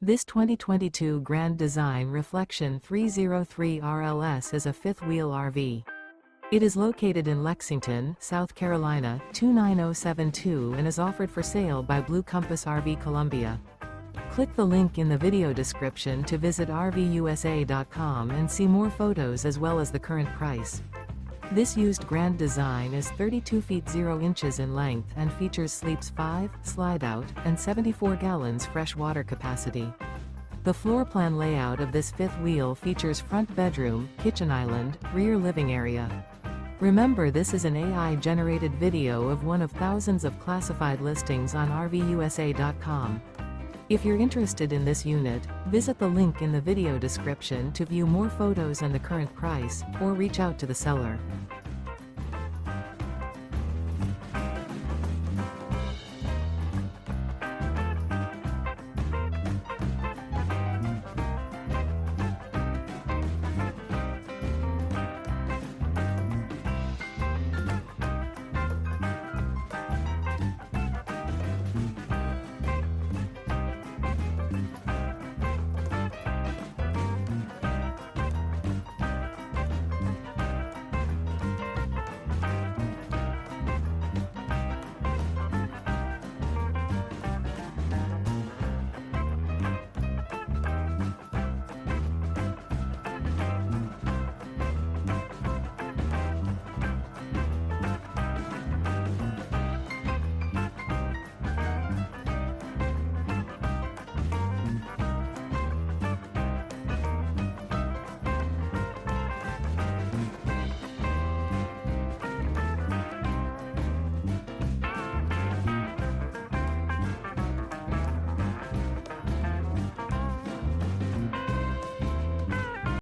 This 2022 Grand Design Reflection 303 RLS is a fifth-wheel RV. It is located in Lexington, South Carolina, 29072 and is offered for sale by Blue Compass RV Columbia. Click the link in the video description to visit RVUSA.com and see more photos as well as the current price. This used Grand Design is 32 feet 0 inches in length and features sleeps 5, Slideout, and 74 gallons fresh water capacity. The floor plan layout of this fifth wheel features front bedroom, kitchen island, rear living area. Remember, this is an AI-generated video of one of thousands of classified listings on RVUSA.com. If you're interested in this unit, visit the link in the video description to view more photos and the current price, or reach out to the seller.